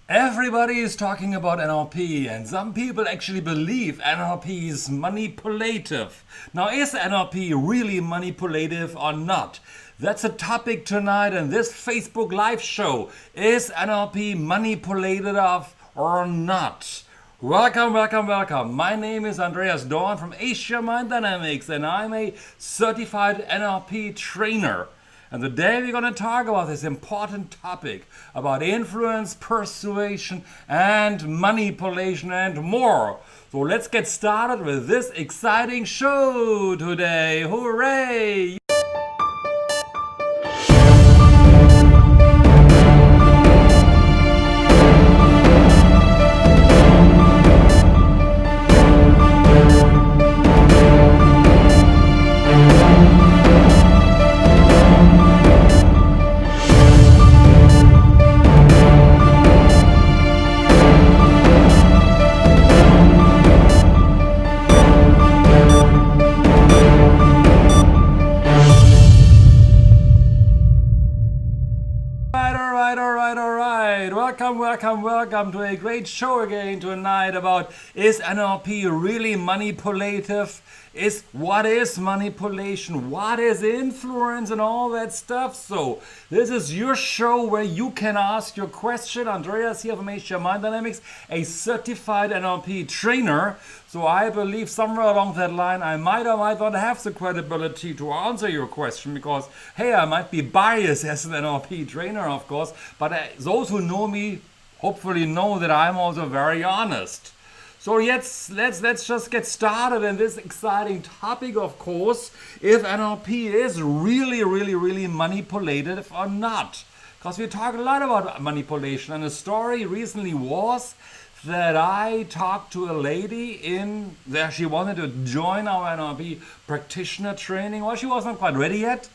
Everybody is talking about NLP, and some people actually believe NLP is manipulative. Now, is NLP really manipulative or not? That's a topic tonight in this Facebook Live show. Is NLP manipulative or not? Welcome, welcome, welcome. My name is Andreas from Asia Mind Dynamics, and I'm a certified NLP trainer. And today we're going to talk about this important topic about influence, persuasion, and manipulation and more. So let's get started with this exciting show today. Hooray! Welcome to a great show again tonight about is NLP really manipulative? What is manipulation? What is influence and all that stuff? So this is your show where you can ask your question. Andreas here from Asia Mind Dynamics, a certified NLP trainer. So I believe somewhere along that line I might or might not have the credibility to answer your question because, hey, I might be biased as an NLP trainer, of course, but those who know me hopefully know that I'm also very honest. So let's just get started in this exciting topic, of course, if NLP is really manipulative or not. Because we talk a lot about manipulation, and the story recently was that I talked to a lady there. She wanted to join our NLP practitioner training. Well, she wasn't quite ready yet.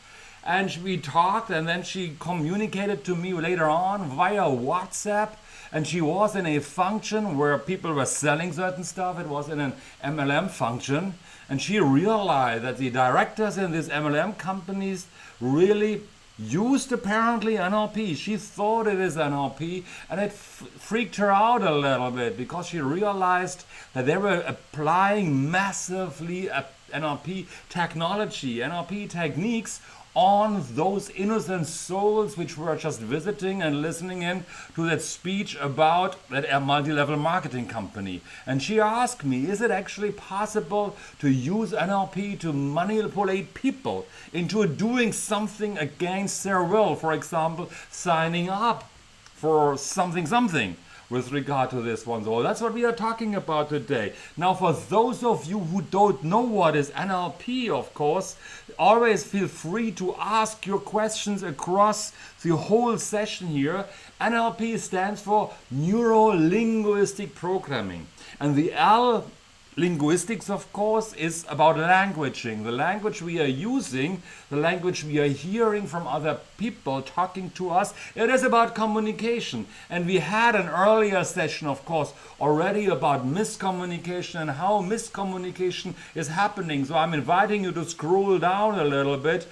And we talked, and then she communicated to me later on via WhatsApp. And she was in a function where people were selling certain stuff. It was in an MLM function. And she realized that the directors in these MLM companies really used apparently NLP. She thought it is NLP, and it freaked her out a little bit because she realized that they were applying massively NLP technology, NLP techniques on those innocent souls which were just visiting and listening in to that speech about that multi-level marketing company. And she asked me, is it actually possible to use NLP to manipulate people into doing something against their will? For example, signing up for something with regard to this one. So that's what we are talking about today. Now, for those of you who don't know what is NLP, of course, always feel free to ask your questions across the whole session here. NLP stands for Neuro-Linguistic Programming. And the L, linguistics, of course, is about languaging. The language we are using, the language we are hearing from other people talking to us, it is about communication. And we had an earlier session, of course, already about miscommunication and how miscommunication is happening. So I'm inviting you to scroll down a little bit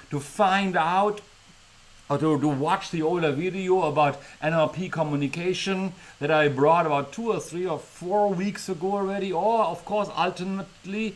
to find out or to watch the older video about NLP communication that I brought about 2 or 3 or 4 weeks ago already. Or, of course, alternatively,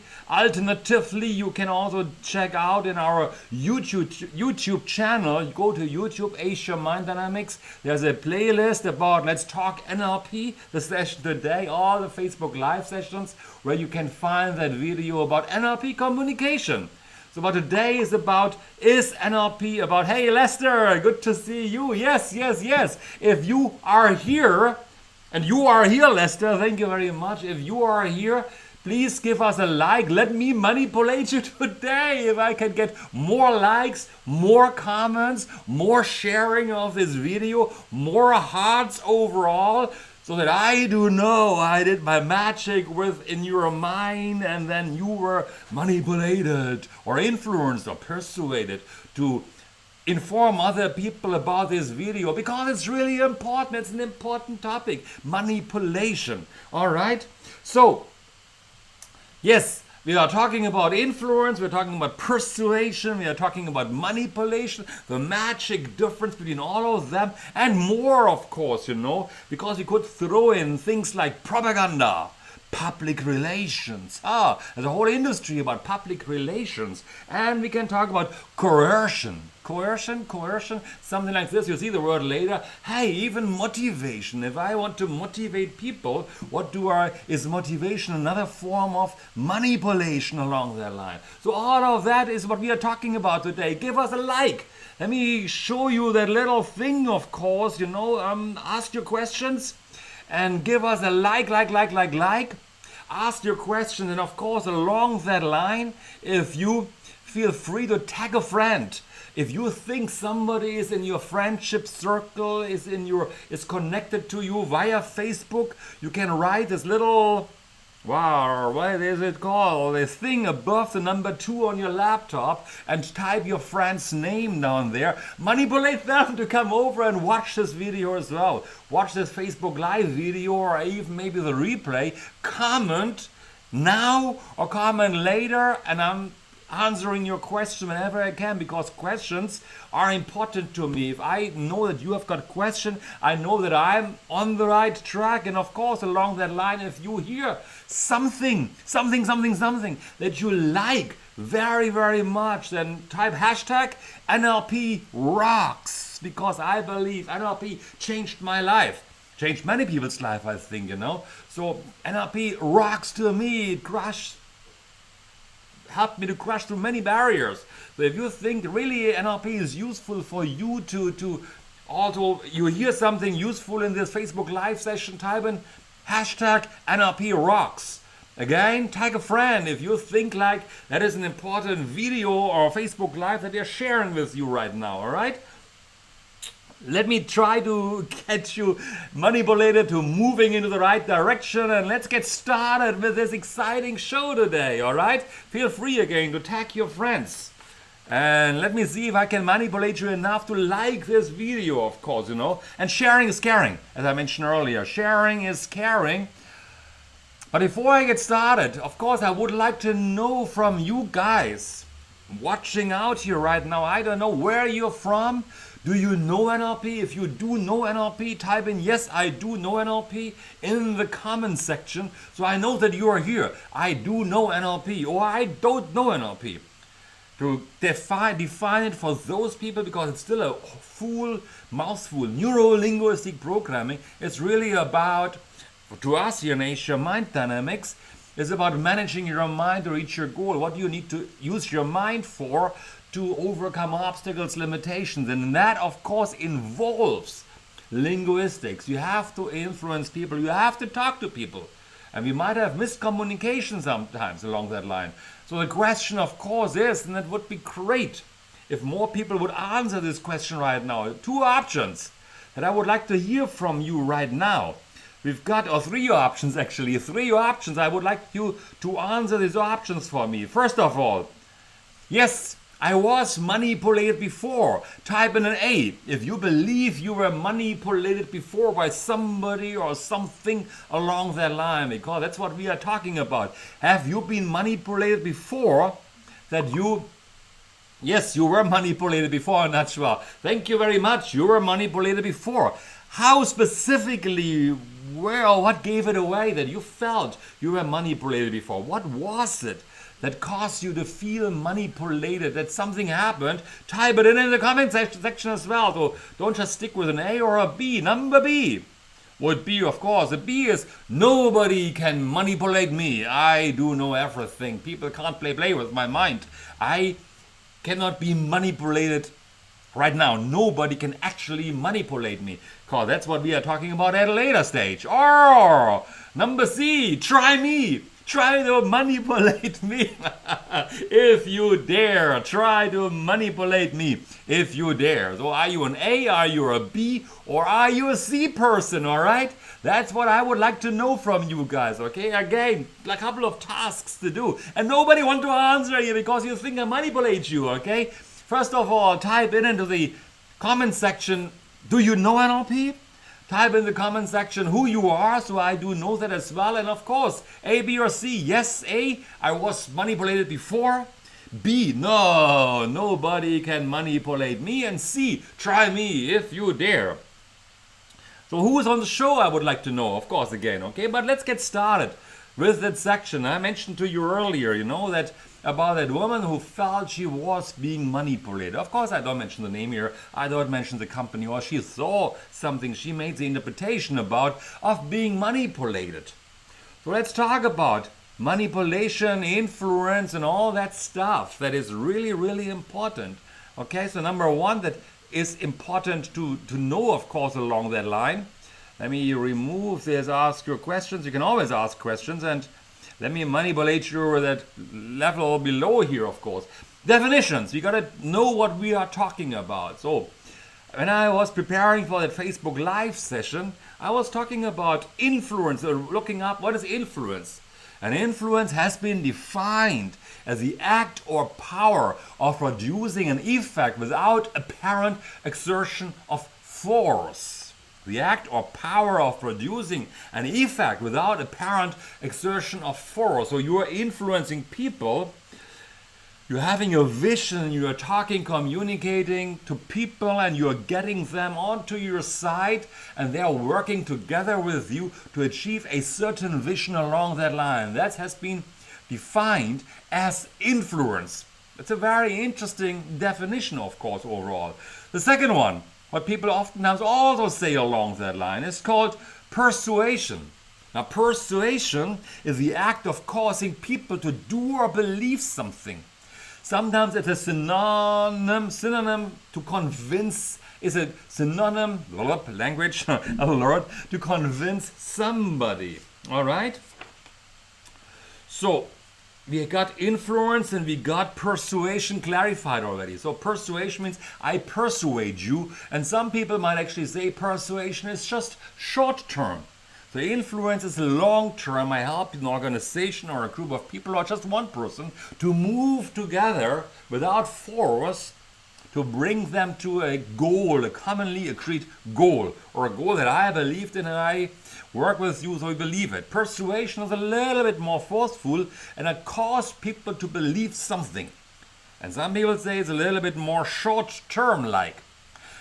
you can also check out in our YouTube channel. You go to YouTube, Asia Mind Dynamics. There's a playlist about Let's Talk NLP, the session today, all the Facebook Live sessions, where you can find that video about NLP communication. So what today is about is NLP about, hey Lester, good to see you. Yes. If you are here, and you are here, Lester, thank you very much. If you are here, please give us a like. Let me manipulate you today. If I can get more likes, more comments, more sharing of this video, more hearts overall, so that I do know I did my magic within your mind and then you were manipulated or influenced or persuaded to inform other people about this video, because it's really important. It's an important topic, manipulation. All right? So, yes, We are talking about influence, we're talking about persuasion, we are talking about manipulation, the magic difference between all of them, and more, of course, because we could throw in things like propaganda, public relations. There's a whole industry about public relations. And we can talk about coercion. Coercion, something like this. You'll see the word later. Hey, even motivation. If I want to motivate people, is motivation another form of manipulation along that line? So all of that is what we are talking about today. Give us a like. Let me show you that little thing, of course, ask your questions and give us a like. Ask your question, and of course, along that line, if you feel free to tag a friend. If you think somebody is in your friendship circle, is connected to you via Facebook, you can write this little, what is it called? This thing above the number 2 on your laptop and type your friend's name down there. Manipulate them to come over and watch this video as well. Watch this Facebook Live video or even maybe the replay. Comment now or comment later, and I'm answering your question whenever I can, because questions are important to me. If I know that you have got a question, I know that I'm on the right track. And of course, along that line, if you hear something that you like very, very much, then type hashtag NLP rocks, because I believe NLP changed my life. Changed many people's life, I think, So NLP rocks to me. It helped me to crush through many barriers. So if you think really NLP is useful for you to also, you hear something useful in this Facebook Live session, type in hashtag NLP rocks. Again, tag a friend if you think like that is an important video or Facebook Live that they're sharing with you right now, all right? Let me try to get you manipulated to moving into the right direction, and let's get started with this exciting show today, all right? Feel free again to tag your friends. And let me see if I can manipulate you enough to like this video, of course, And sharing is caring, as I mentioned earlier. Sharing is caring. But before I get started, of course, I would like to know from you guys watching out here right now. I don't know where you're from. Do you know NLP? If you do know NLP, type in yes, I do know NLP in the comments section, so I know that you are here. I do know NLP, or I don't know NLP. To define it for those people, because it's still a mouthful. Neuro-linguistic programming is really about, to us here in Asia, mind dynamics is about managing your mind to reach your goal. What do you need to use your mind for to overcome obstacles, limitations? And that, of course, involves linguistics. You have to influence people. You have to talk to people. And we might have miscommunication sometimes along that line. So the question, of course, is, and it would be great if more people would answer this question right now. 2 options that I would like to hear from you right now. We've got, or 3 options actually, 3 options. I would like you to answer these options for me. First of all, yes, I was manipulated before. Type in an A if you believe you were manipulated before by somebody or something along that line, because that's what we are talking about. Have you been manipulated before? Yes, you were manipulated before, Nachwa. Thank you very much. You were manipulated before. How specifically, what gave it away that you felt you were manipulated before? What was it that caused you to feel manipulated, that something happened? Type it in the comment section as well. So don't just stick with an A or a B. Number B would be, of course, the B is nobody can manipulate me. I do know everything. People can't play with my mind. I cannot be manipulated right now. Nobody can actually manipulate me. Because that's what we are talking about at a later stage. Or number C, try me. Try to manipulate me if you dare. Try to manipulate me if you dare. So are you an A, are you a B, or are you a C person, all right? That's what I would like to know from you guys, okay? Again, a couple of tasks to do. And nobody want to answer you because you think I manipulate you, okay? First of all, type into the comment section, do you know NLP? Type in the comment section who you are, so I do know that as well. And of course, A, B, or C. Yes, A, I was manipulated before. B, no, nobody can manipulate me. And C, try me if you dare. So who is on the show, I would like to know, of course, again, okay? But let's get started with that section. I mentioned to you earlier, that about that woman who felt she was being manipulated. Of course, I don't mention the name here. I don't mention the company, or she saw something. She made the interpretation about of being manipulated. So let's talk about manipulation, influence, and all that stuff that is really, really important. Okay, so number one that is important to know, of course, along that line. Let me remove this, ask your questions. You can always ask questions, and let me manipulate you at that level below here, of course. Definitions. We got to know what we are talking about. So when I was preparing for that Facebook Live session, I was talking about influence, or looking up what is influence. And influence has been defined as the act or power of producing an effect without apparent exertion of force. The act or power of producing an effect without apparent exertion of force. So you are influencing people, you're having a vision, you're talking, communicating to people, and you're getting them onto your side, and they're working together with you to achieve a certain vision along that line. That has been defined as influence. It's a very interesting definition, of course, overall. The second one, what people oftentimes also say along that line, is called persuasion. Now, persuasion is the act of causing people to do or believe something. Sometimes it's a synonym to convince, is a synonym, language alert, to convince somebody. All right? So, we got influence and we got persuasion clarified already. So persuasion means I persuade you, and some people might actually say persuasion is just short term. So influence is long term. I help an organization or a group of people or just one person to move together without force to bring them to a goal, a commonly agreed goal, or a goal that I believed in and I work with you so we believe it. Persuasion is a little bit more forceful and it causes people to believe something. And some people say it's a little bit more short-term like.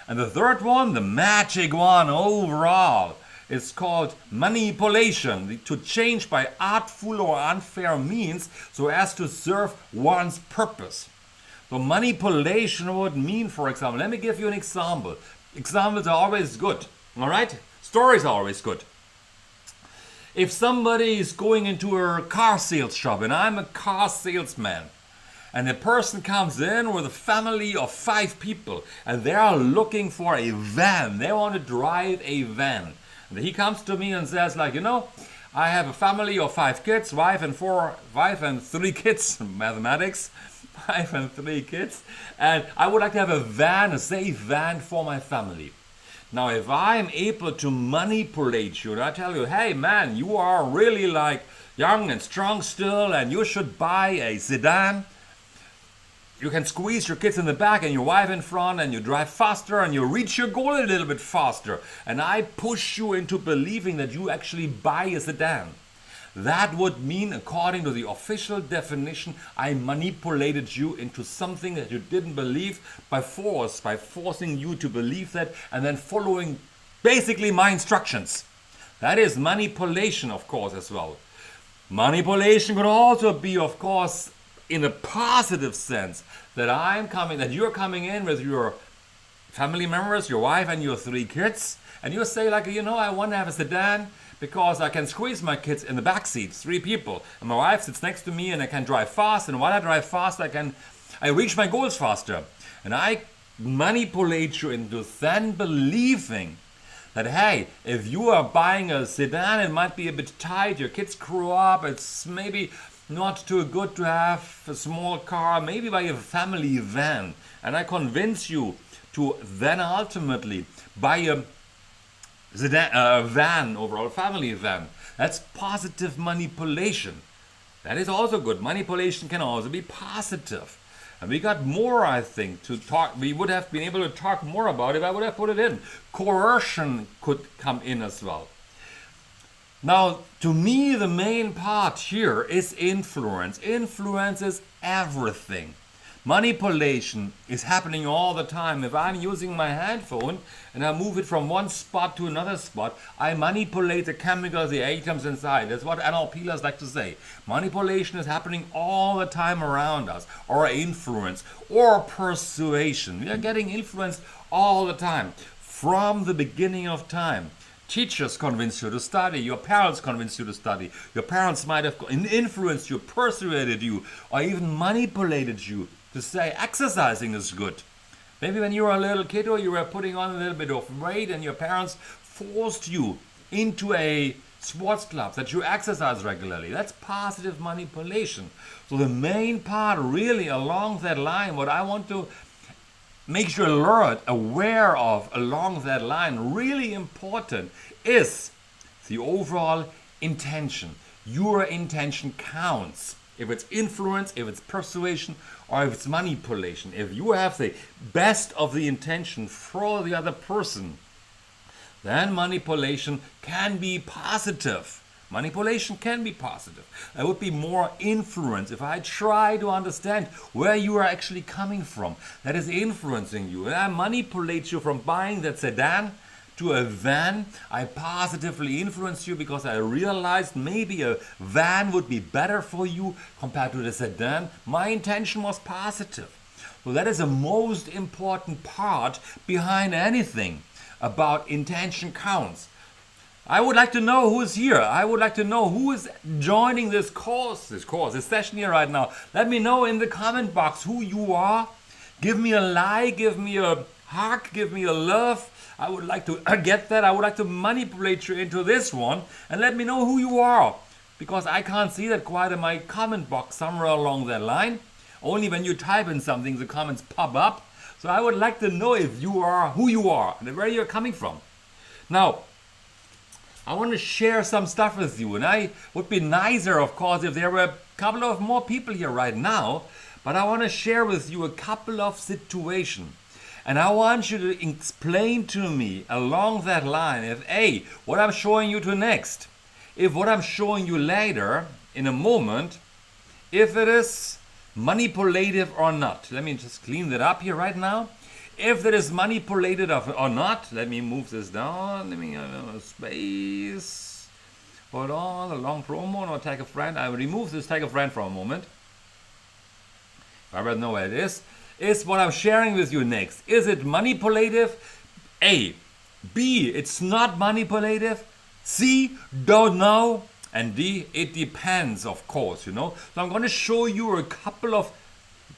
And the third one, the magic one overall, is called manipulation, to change by artful or unfair means so as to serve one's purpose. So manipulation would mean, for example, let me give you an example. Examples are always good, all right? Stories are always good. If somebody is going into a car sales shop, and I'm a car salesman, and a person comes in with a family of 5 people, and they are looking for a van, they want to drive a van. And he comes to me and says, like, I have a family of 5 kids, wife and 3 kids, mathematics, 5 and 3 kids, and I would like to have a van, a safe van for my family. Now, if I'm able to manipulate you and I tell you, hey man, you are really like young and strong still and you should buy a sedan, you can squeeze your kids in the back and your wife in front and you drive faster and you reach your goal a little bit faster. And I push you into believing that you actually buy a sedan. That would mean, according to the official definition, I manipulated you into something that you didn't believe by force, by forcing you to believe that and then following basically my instructions. That is manipulation, of course, as well. Manipulation could also be, of course, in a positive sense, that you're coming in with your family members, your wife and your 3 kids, and you say like, I want to have a sedan because I can squeeze my kids in the back seat, 3 people, and my wife sits next to me and I can drive fast, and while I drive fast I reach my goals faster. And I manipulate you into then believing that, hey, if you are buying a sedan, it might be a bit tight, your kids grow up, it's maybe not too good to have a small car, maybe buy a family van. And I convince you to then ultimately buy a van, overall family van. That's positive manipulation. That is also good. Manipulation can also be positive. And we got more, I think, to talk. We would have been able to talk more about if I would have put it in. Coercion could come in as well. Now, to me, the main part here is influence. Influence is everything. Manipulation is happening all the time. If I'm using my handphone and I move it from one spot to another spot, I manipulate the chemicals, the atoms inside. That's what NLPers like to say. Manipulation is happening all the time around us, or influence, or persuasion. We are getting influenced all the time, from the beginning of time. Teachers convince you to study. Your parents convince you to study. Your parents might have influenced you, persuaded you, or even manipulated you to say exercising is good. Maybe when you were a little kid or you were putting on a little bit of weight and your parents forced you into a sports club that you exercise regularly. That's positive manipulation. So the main part really along that line, what I want to make you alert, aware of along that line, really important, is the overall intention. Your intention counts. If it's influence, if it's persuasion, or if it's manipulation. If you have the best of the intention for the other person, then manipulation can be positive. Manipulation can be positive. There would be more influence if I try to understand where you are actually coming from. That is influencing you. And I manipulate you from buying that sedan to a van. I positively influence you because I realized maybe a van would be better for you compared to the sedan. My intention was positive. So that is the most important part behind anything about intention counts. I would like to know who is here. I would like to know who is joining this session here right now. Let me know in the comment box who you are. Give me a like, give me a hug, give me a love. I would like to get that. I would like to manipulate you into this one and let me know who you are. Because I can't see that quite in my comment box somewhere along that line. Only when you type in something, the comments pop up. So I would like to know if you are, who you are, and where you're coming from. Now, I want to share some stuff with you, and I would be nicer, of course, if there were a couple of more people here right now, but I want to share with you a couple of situations. And I want you to explain to me along that line if A, what I'm showing you to next, if what I'm showing you later, in a moment, if it is manipulative or not. Let me just clean that up here right now. If it is manipulated or not, let me move this down. Let me space. Hold on, a long promo. No, tag a friend. I will remove this tag a friend for a moment. I already know where it is. Is what I'm sharing with you next. Is it manipulative? A. B. It's not manipulative. C. Don't know. And D. It depends, of course, you know. So I'm going to show you a couple of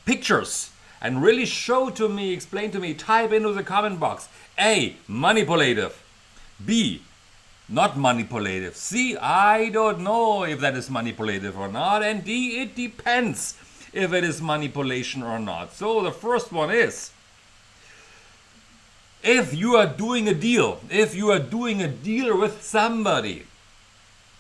pictures. And really show to me, explain to me, type into the comment box. A, manipulative. B, not manipulative. C, I don't know if that is manipulative or not. And D, it depends if it is manipulation or not. So the first one is, if you are doing a deal, with somebody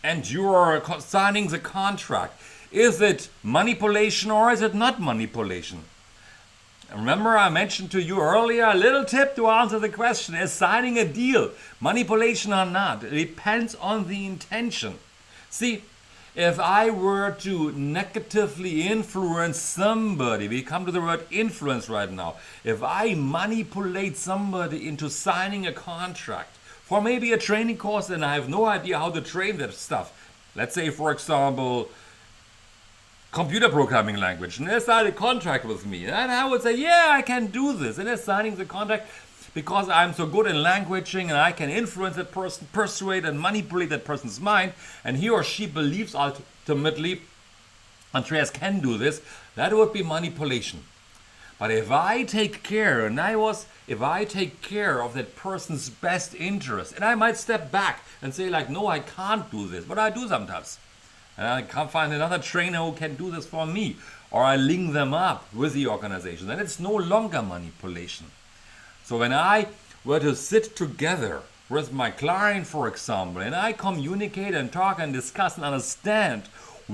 and you are signing the contract, is it manipulation or is it not manipulation? Remember, I mentioned to you earlier a little tip to answer the question. Is signing a deal manipulation or not? It depends on the intention. See, if I were to negatively influence somebody, we come to the word influence right now. If I manipulate somebody into signing a contract for maybe a training course and I have no idea how to train that stuff. Let's say, for example, computer programming language, and they signed a contract with me, and I would say, yeah, I can do this, and they're signing the contract because I'm so good in languaging and I can influence that person, persuade and manipulate that person's mind, and he or she believes ultimately Andreas can do this. That would be manipulation. But if I take care, if I take care of that person's best interest, and I might step back and say like, no, I can't do this, but I do sometimes. And I can't find another trainer who can do this for me. Or I link them up with the organization. Then it's no longer manipulation. So when I were to sit together with my client, for example, and I communicate and talk and discuss and understand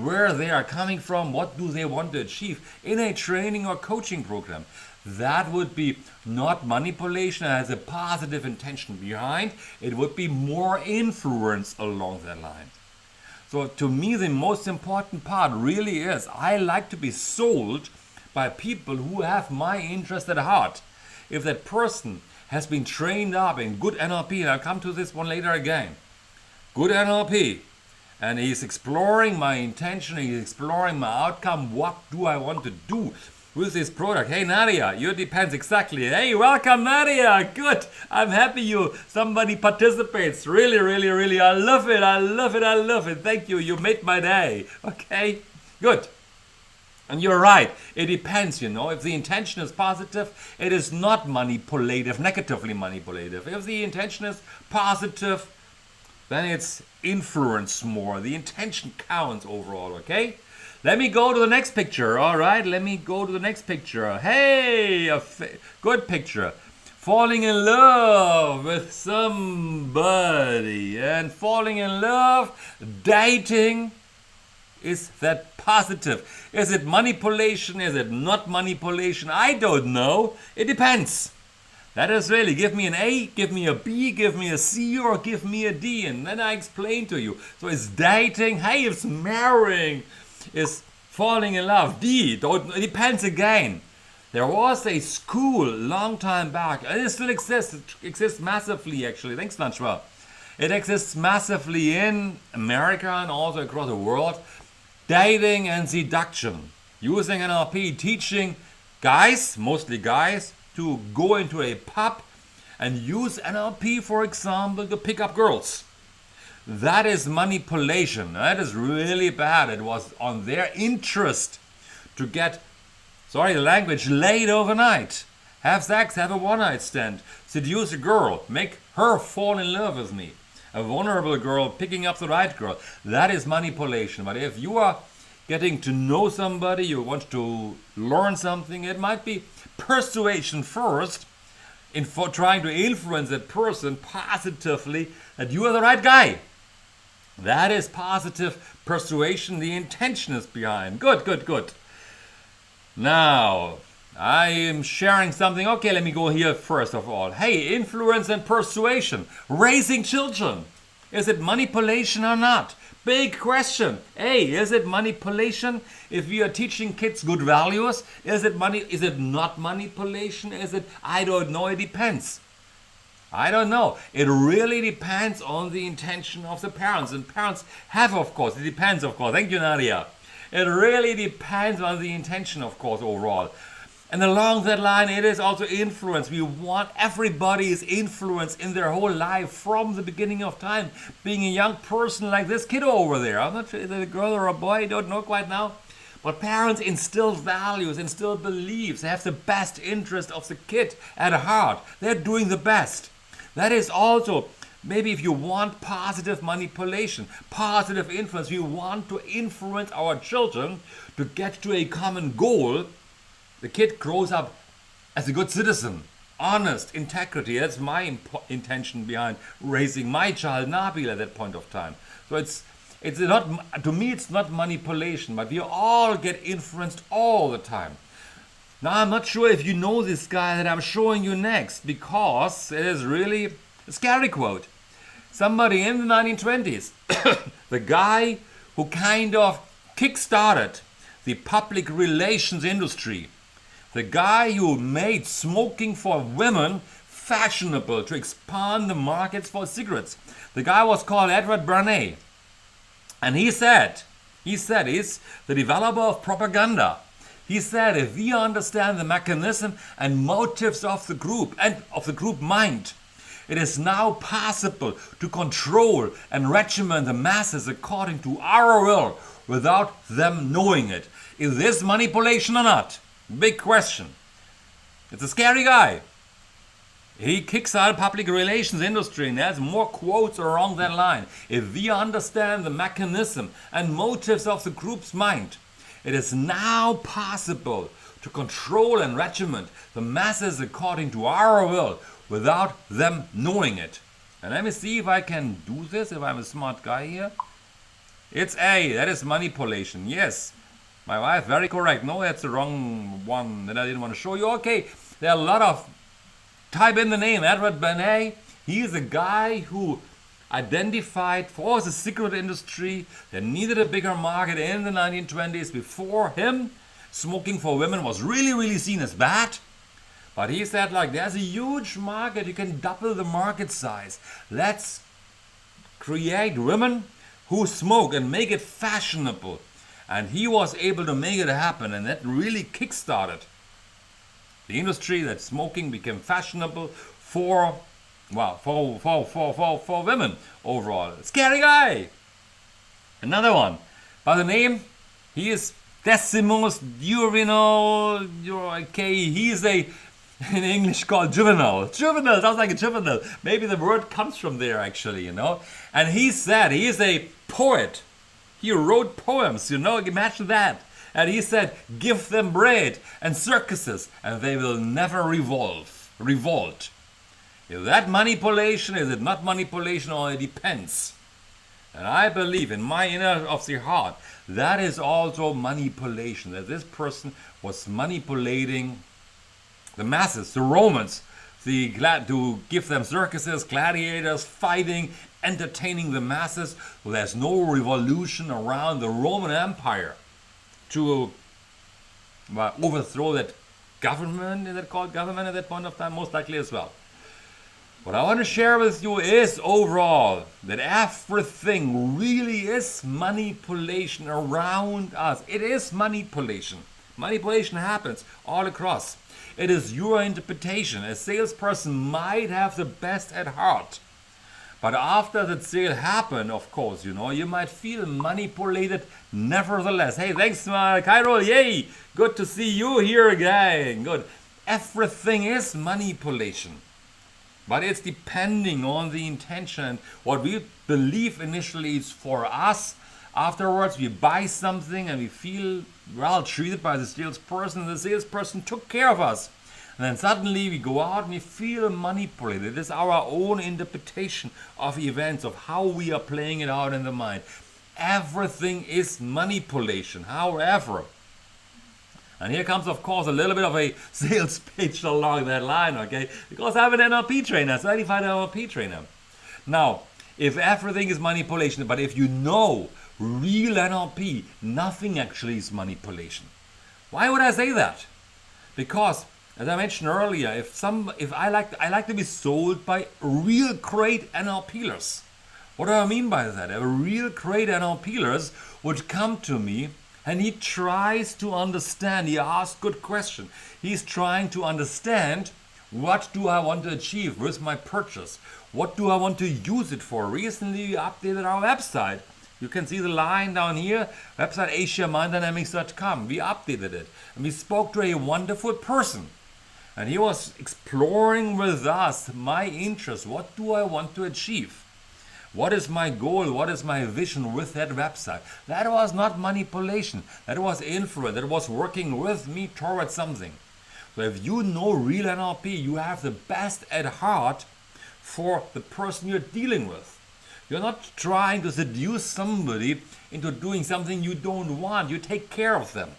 where they are coming from, what do they want to achieve in a training or coaching program. That would be not manipulation, it has a positive intention behind. It would be more influence along that line. So to me, the most important part really is I like to be sold by people who have my interest at heart. If that person has been trained up in good NLP, and I'll come to this one later again, good NLP, and he's exploring my intention, he's exploring my outcome, what do I want to do with this product? Hey Nadia, you depends exactly. Hey, welcome Nadia, good. I'm happy somebody participates. Really, really, really, I love it, I love it, I love it. Thank you, you made my day. Okay, good. And you're right, it depends, if the intention is positive, it is not manipulative, negatively manipulative. If the intention is positive, then it's influence more. The intention counts overall, okay? Let me go to the next picture, all right? Let me go to the next picture. Hey, good picture. Falling in love with somebody and falling in love, dating. Is that positive? Is it manipulation? Is it not manipulation? I don't know. It depends. That is really, give me an A, give me a B, give me a C, or give me a D, and then I explain to you. So it's dating, hey, it's marrying, it's falling in love. D, it depends again. There was a school long time back, and it still exists. It exists massively, actually. Thanks, Lanchwa. It exists massively in America and also across the world. Dating and seduction. Using NLP, teaching guys, mostly guys, to go into a pub and use NLP, for example, to pick up girls. That is manipulation. That is really bad. It was on their interest to get, sorry the language, laid overnight. Have sex, have a one-night stand, seduce a girl, make her fall in love with me. A vulnerable girl picking up the right girl. That is manipulation. But if you are getting to know somebody, you want to learn something, it might be persuasion first, for trying to influence that person positively that you are the right guy. That is positive persuasion. The intention is behind. Good, good, good. Now, I am sharing something. Okay, let me go here first of all. Hey, influence and persuasion. Raising children. Is it manipulation or not? Big question. Hey, is it manipulation if we are teaching kids good values? Is it not manipulation? Is it, I don't know, it depends. I don't know. It really depends on the intention of the parents. And parents have, of course, it depends, of course. Thank you, Nadia. It really depends on the intention, of course, overall. And along that line, it is also influence. We want everybody's influence in their whole life from the beginning of time. Being a young person like this kiddo over there. I'm not sure if it's a girl or a boy, I don't know quite now. But parents instill values, instill beliefs. They have the best interest of the kid at heart. They're doing the best. That is also, maybe if you want positive manipulation, positive influence, we want to influence our children to get to a common goal. The kid grows up as a good citizen, honest, integrity. That's my intention behind raising my child, Nabil, at that point of time. So it's not, to me, it's not manipulation, but we all get influenced all the time. Now, I'm not sure if you know this guy that I'm showing you next, because it is really a scary quote. Somebody in the 1920s, the guy who kind of kick-started the public relations industry, the guy who made smoking for women fashionable to expand the markets for cigarettes. The guy was called Edward Bernays. And he said he's the developer of propaganda. He said, if we understand the mechanism and motives of the group and of the group mind, it is now possible to control and regiment the masses according to our will without them knowing it. Is this manipulation or not? Big question. It's a scary guy. He kicks out public relations industry, and there's more quotes along that line. If we understand the mechanism and motives of the group's mind, it is now possible to control and regiment the masses according to our will without them knowing it. And let me see if I can do this, if I'm a smart guy here. It's A. That is manipulation. Yes. My wife, very correct. No, that's the wrong one that I didn't want to show you. Okay, there are a lot of... Type in the name, Edward Benet. He is a guy who identified for the cigarette industry that needed a bigger market in the 1920s. Before him, smoking for women was really, really seen as bad. But he said, like, there's a huge market. You can double the market size. Let's create women who smoke and make it fashionable. And he was able to make it happen, and that really kick-started the industry, that smoking became fashionable for women overall. Scary guy. Another one by the name, he is Decimus Durinal. Okay, he's in English called juvenile. Juvenile sounds like a juvenile. Maybe the word comes from there, actually, And he said he is a poet. He wrote poems, imagine that. And he said, give them bread and circuses, and they will never revolt. Is that manipulation? Is it not manipulation? Or it depends. And I believe in my inner of the heart, that is also manipulation. That this person was manipulating the masses, the Romans, to give them circuses, gladiators, fighting, entertaining the masses. Well, there's no revolution around the Roman Empire to overthrow that government. Is that called government at that point of time? Most likely as well. What I want to share with you is overall that everything really is manipulation around us. It is manipulation. Manipulation happens all across. It is your interpretation. A salesperson might have the best at heart. But after the sale happened, of course, you might feel manipulated nevertheless. Hey, thanks, Cairo. Yay! Good to see you here again. Good. Everything is manipulation. But it's depending on the intention. What we believe initially is for us. Afterwards, we buy something and we feel well treated by the salesperson. The salesperson took care of us. And then suddenly we go out and we feel manipulated. It is our own interpretation of events, of how we are playing it out in the mind. Everything is manipulation. However, and here comes, of course, a little bit of a sales pitch along that line, okay? Because I'm an NLP trainer, certified NLP trainer. Now, if everything is manipulation, but if you know real NLP, nothing actually is manipulation. Why would I say that? Because, as I mentioned earlier, if I like to be sold by real great NLPers. What do I mean by that? A real great NLPers would come to me and he tries to understand. He asks good questions. He's trying to understand, what do I want to achieve with my purchase? What do I want to use it for? Recently we updated our website. You can see the line down here, website AsiaMindDynamics.com. We updated it and we spoke to a wonderful person. And he was exploring with us my interest. What do I want to achieve? What is my goal? What is my vision with that website? That was not manipulation. That was influence. That was working with me towards something. So if you know real NLP, you have the best at heart for the person you're dealing with. You're not trying to seduce somebody into doing something you don't want. You take care of them.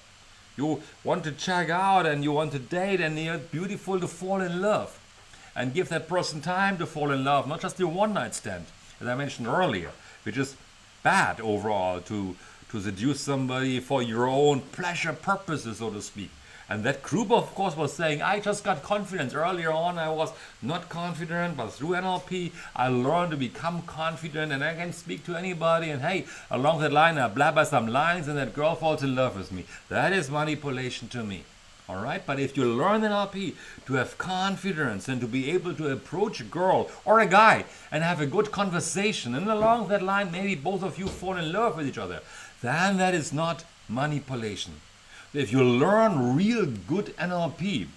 You want to check out and you want to date, and it's beautiful to fall in love. And give that person time to fall in love, not just your one-night stand, as I mentioned earlier, which is bad overall to seduce somebody for your own pleasure purposes, so to speak. And that group, of course, was saying, I just got confidence. Earlier on, I was not confident, but through NLP, I learned to become confident, and I can speak to anybody. And hey, along that line, I blabber some lines, and that girl falls in love with me. That is manipulation to me. All right? But if you learn NLP to have confidence and to be able to approach a girl or a guy and have a good conversation, and along that line, maybe both of you fall in love with each other, then that is not manipulation. If you learn real good NLP,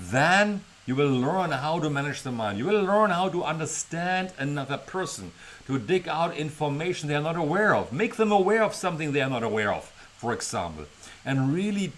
then you will learn how to manage the mind. You will learn how to understand another person, to dig out information they are not aware of. Make them aware of something they are not aware of, for example. And really,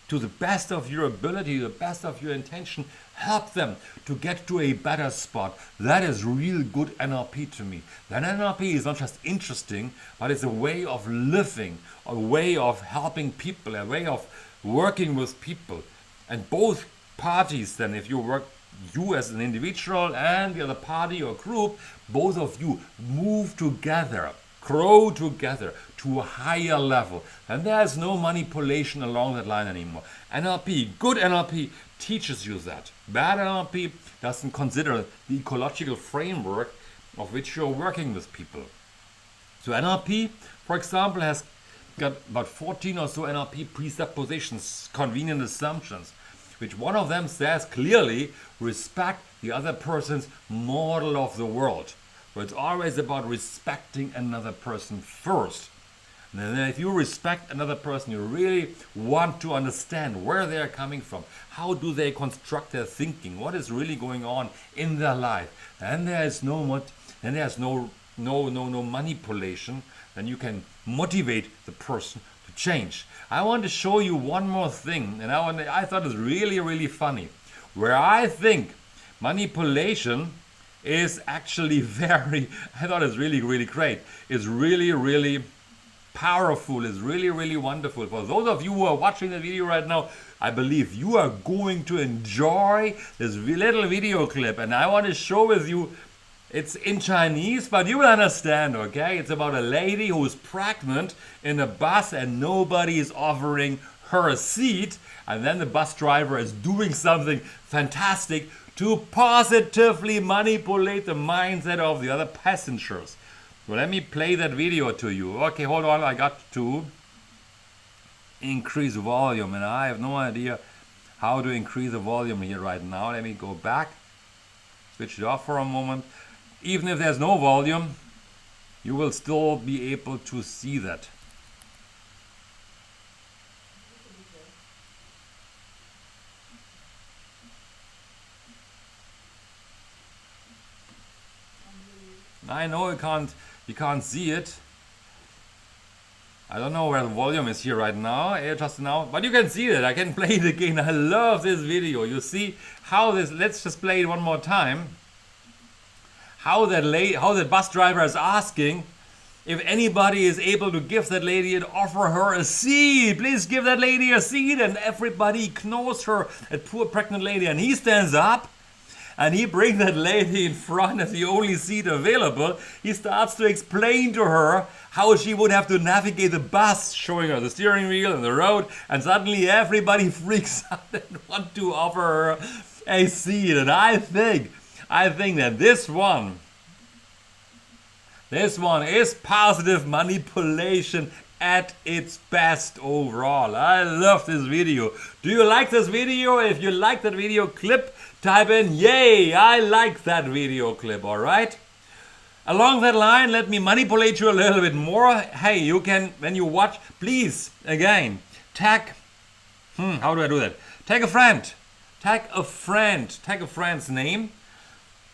to the best of your ability, the best of your intention, help them to get to a better spot. That is real good NLP to me. Then NLP is not just interesting, but it's a way of living, a way of helping people, a way of working with people. And both parties then, if you work, you as an individual and the other party or group, both of you move together, grow together to a higher level. And there's no manipulation along that line anymore. NLP, good NLP, teaches you that. Bad NLP doesn't consider the ecological framework of which you're working with people. So NLP, for example, has got about 14 or so NLP presuppositions, convenient assumptions, which one of them says clearly, respect the other person's model of the world. So it's always about respecting another person first. And then if you respect another person, you really want to understand where they're coming from. How do they construct their thinking? What is really going on in their life? And there's no manipulation. Then you can motivate the person to change. I want to show you one more thing, and I thought it was really, really funny, where I think manipulation is actually I thought it's really, really great. It's really, really powerful, is really, really wonderful. For those of you who are watching the video right now, I believe you are going to enjoy this little video clip, and I want to show with you. It's in Chinese, but you will understand, okay? It's about a lady who is pregnant in a bus and nobody is offering her a seat, and then the bus driver is doing something fantastic to positively manipulate the mindset of the other passengers. So let me play that video to you. Okay, hold on, I got to increase volume, and I have no idea how to increase the volume here right now. Let me go back, switch it off for a moment. Even if there's no volume, you will still be able to see that. I know you can't see it. I don't know where the volume is here right now, just now, but you can see it. I can play it again. I love this video. You see how this, let's just play it one more time. How that bus driver is asking if anybody is able to give that lady and offer her a seat. Please give that lady a seat, and everybody ignores her, that poor pregnant lady, and he stands up and he brings that lady in front as the only seat available. He starts to explain to her how she would have to navigate the bus, showing her the steering wheel and the road, and suddenly everybody freaks out and want to offer her a seat. And I think that this one is positive manipulation at its best overall. I love this video. Do you like this video? If you like that video clip, type in yay, I like that video clip, all right? Along that line, let me manipulate you a little bit more. Hey, you can, when you watch, please, again, tag, how do I do that? Tag a friend, tag a friend's name.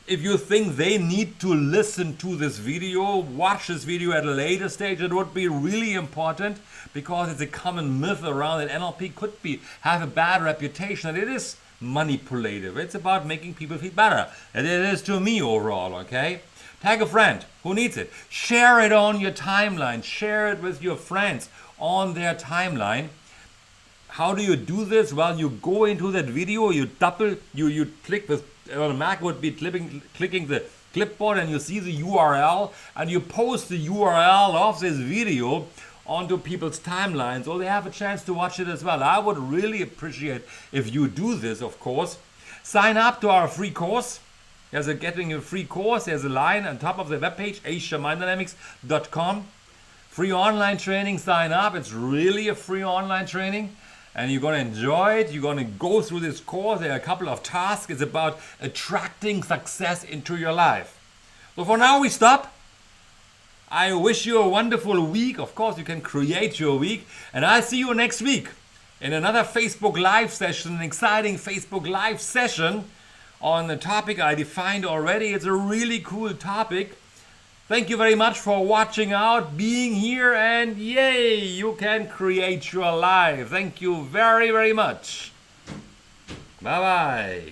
If you think they need to listen to this video, watch this video at a later stage, it would be really important, because it's a common myth around that NLP could have a bad reputation, and it is manipulative. It's about making people feel better, and it is to me overall, okay? Tag a friend who needs it. Share it on your timeline. Share it with your friends on their timeline. How do you do this? Well, you go into that video, you click with, on a Mac would be clicking the clipboard, and you see the URL, and you post the URL of this video onto people's timelines, so they have a chance to watch it as well. I would really appreciate if you do this, of course. Sign up to our free course. Getting a free course. There's a line on top of the webpage, asiaminddynamics.com. Free online training, sign up. It's really a free online training, and you're going to enjoy it. You're going to go through this course. There are a couple of tasks. It's about attracting success into your life. So for now, we stop. I wish you a wonderful week. Of course, you can create your week. And I'll see you next week in another Facebook Live session, an exciting Facebook Live session on the topic I defined already. It's a really cool topic. Thank you very much for watching out, being here, and yay, you can create your life. Thank you very, very much. Bye-bye.